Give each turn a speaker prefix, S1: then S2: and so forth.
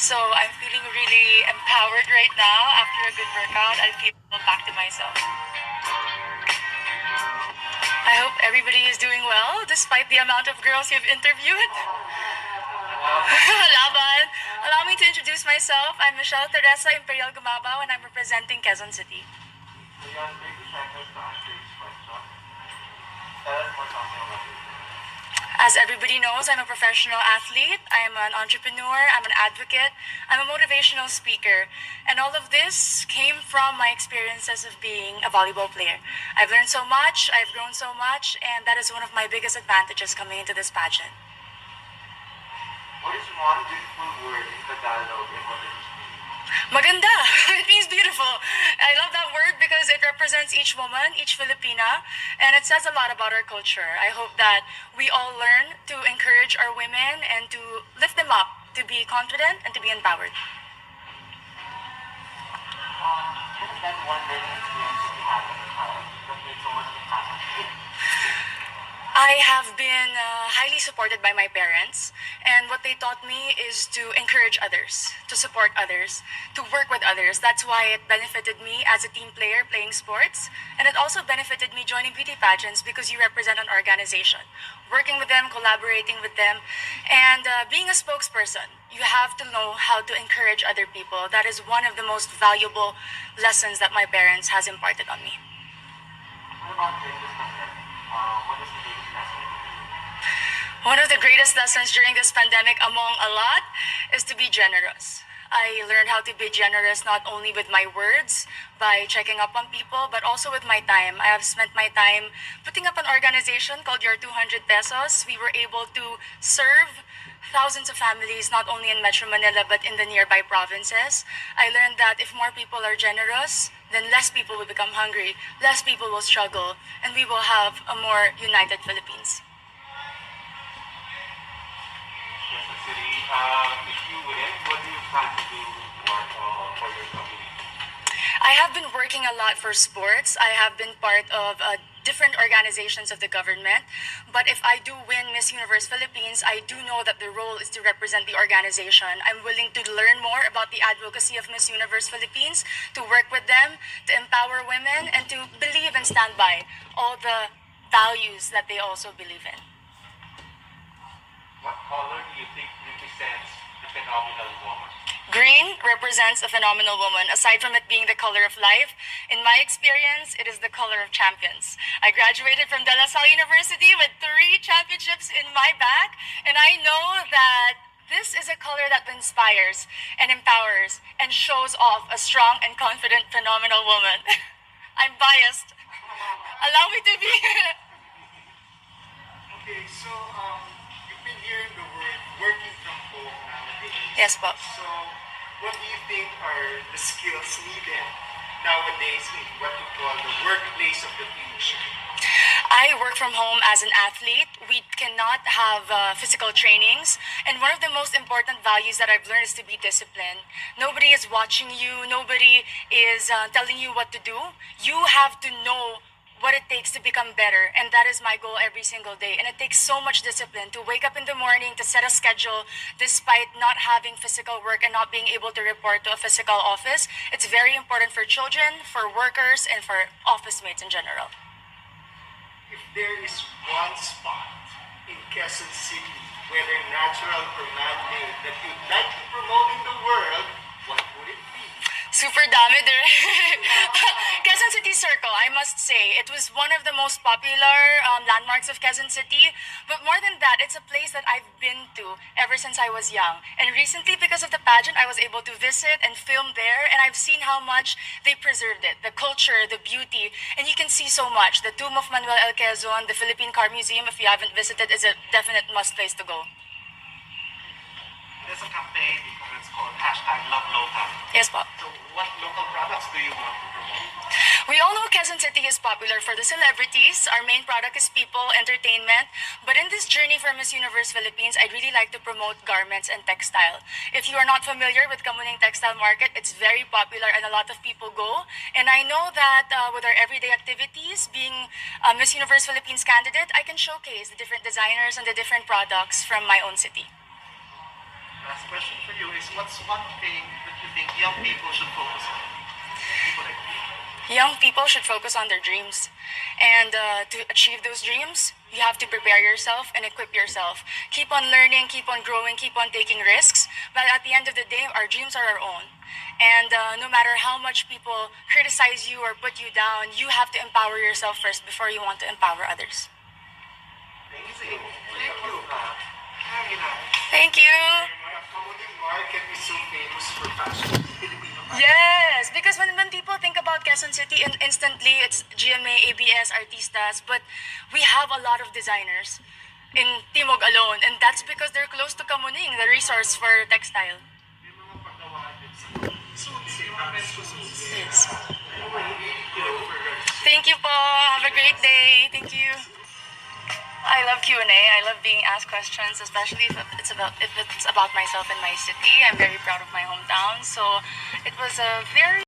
S1: So I'm feeling really empowered right now. After a good workout, I feel back to myself. I hope everybody is doing well despite the amount of girls you've interviewed. Laban. Allow me to introduce myself. I'm Michelle Teresa Imperial Gumabao and I'm representing Quezon City. As everybody knows, I'm a professional athlete, I'm an entrepreneur, I'm an advocate, I'm a motivational speaker, and all of this came from my experiences of being a volleyball player. I've learned so much, I've grown so much, and that is one of my biggest advantages coming into this pageant.
S2: What is one beautiful word in Tagalog and what does it mean?
S1: Maganda. It means beautiful. I love that word because it represents each woman, each Filipina, and it says a lot about our culture. I hope that we all learn to encourage our women and to lift them up, to be confident and to be empowered.
S2: What is that one learning experience that you had as a child that made so much impact on you?
S1: I have been highly supported by my parents, and what they taught me is to encourage others, to support others, to work with others. That's why it benefited me as a team player playing sports, and it also benefited me joining beauty pageants because you represent an organization. Working with them, collaborating with them, and being a spokesperson, you have to know how to encourage other people. That is one of the most valuable lessons that my parents has imparted on me.
S2: What about during this pandemic? What is the biggest lesson?
S1: One of the greatest lessons during this pandemic, among a lot, is to be generous. I learned how to be generous not only with my words, by checking up on people, but also with my time. I have spent my time putting up an organization called Your 200 Pesos. We were able to serve thousands of families, not only in Metro Manila, but in the nearby provinces. I learned that if more people are generous, then less people will become hungry, less people will struggle, and we will have a more united Philippines.
S2: Quezon City, if you win, what do you plan to do for your community?
S1: I have been working a lot for sports. I have been part of different organizations of the government. But if I do win Miss Universe Philippines, I do know that the role is to represent the organization. I'm willing to learn more about the advocacy of Miss Universe Philippines, to work with them, to empower women, and to believe and stand by all the values that they also believe in.
S2: What color do you think represents the phenomenal woman?
S1: Green represents a phenomenal woman. Aside from it being the color of life, in my experience, it is the color of champions. I graduated from De La Salle University with 3 championships in my back, and I know that this is a color that inspires and empowers and shows off a strong and confident, phenomenal woman. I'm biased. Allow me to be.
S3: Okay, so you've been hearing the word working from home nowadays.
S1: Yes, Bob.
S3: So, what do you think are the skills needed nowadays in what you call the workplace of the future?
S1: I work from home as an athlete. We cannot have physical trainings. And one of the most important values that I've learned is to be disciplined. Nobody is watching you, nobody is telling you what to do. You have to know what it takes to become better, and that is my goal every single day. And it takes so much discipline to wake up in the morning, to set a schedule despite not having physical work and not being able to report to a physical office. It's very important for children, for workers, and for office mates in general.
S3: If there is one spot in Quezon City, whether natural or man-made, that you'd like to promote in the world, what would it be?
S1: Super dami there. Quezon City Circle, I must say, it was one of the most popular landmarks of Quezon City. But more than that, it's a place that I've been to ever since I was young. And recently, because of the pageant, I was able to visit and film there, and I've seen how much they preserved it, the culture, the beauty, and you can see so much. The tomb of Manuel L. Quezon, the Philippine Car Museum, if you haven't visited, is a definite must place to go.
S2: There's a campaign because it's called hashtag Love Local.
S1: Yes, Bob.
S2: So what local products do you want to promote?
S1: We all know Quezon City is popular for the celebrities. Our main product is people, entertainment. But in this journey for Miss Universe Philippines, I'd really like to promote garments and textile. If you are not familiar with Kamuning Textile Market, it's very popular and a lot of people go. And I know that with our everyday activities, being a Miss Universe Philippines candidate, I can showcase the different designers and the different products from my own city.
S4: Last question for you is, what's one thing that you think young people should focus on? People like you.
S1: Young people should focus on their dreams. And to achieve those dreams, you have to prepare yourself and equip yourself. Keep on learning, keep on growing, keep on taking risks. But at the end of the day, our dreams are our own. And no matter how much people criticize you or put you down, you have to empower yourself first before you want to empower others.
S4: Amazing. Thank you. Very nice.
S1: Thank you.
S3: Kamuning market is so famous for fashion. Filipino fashion.
S1: Yes, because when people think about Quezon City, instantly it's GMA, ABS, Artistas, but we have a lot of designers in Timog alone, and that's because they're close to Kamuning, the resource for textile.
S4: May mga paggawa din sa suits, yung mga suits.
S1: Yes.
S4: Really good for her.
S1: Thank you po. Have a great day. Thank you. I love Q&A. I love being asked questions, especially if it's about myself and my city. I'm very proud of my hometown. So it was a very